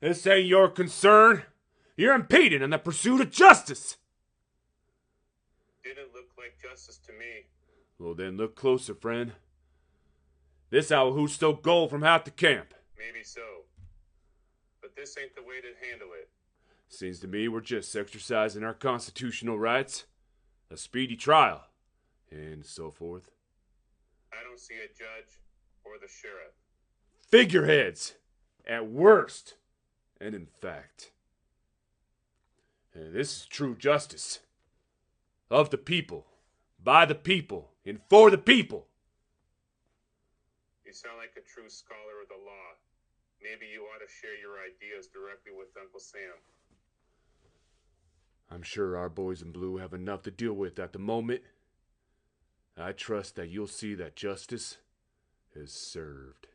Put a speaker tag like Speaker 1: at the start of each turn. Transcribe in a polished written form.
Speaker 1: This ain't your concern. You're impeding in the pursuit of justice.
Speaker 2: Didn't look like justice to me.
Speaker 1: Well, then look closer, friend. This Owl Hoot stole gold from out the camp.
Speaker 2: Maybe so. But this ain't the way to handle it.
Speaker 1: Seems to me we're just exercising our constitutional rights. A speedy trial, and so forth.
Speaker 2: I don't see a judge or the sheriff.
Speaker 1: Figureheads, at worst, and in fact. And this is true justice. Of the people, by the people, and for the people.
Speaker 2: You sound like a true scholar of the law. Maybe you ought to share your ideas directly with Uncle Sam.
Speaker 1: I'm sure our boys in blue have enough to deal with at the moment. I trust that you'll see that justice is served.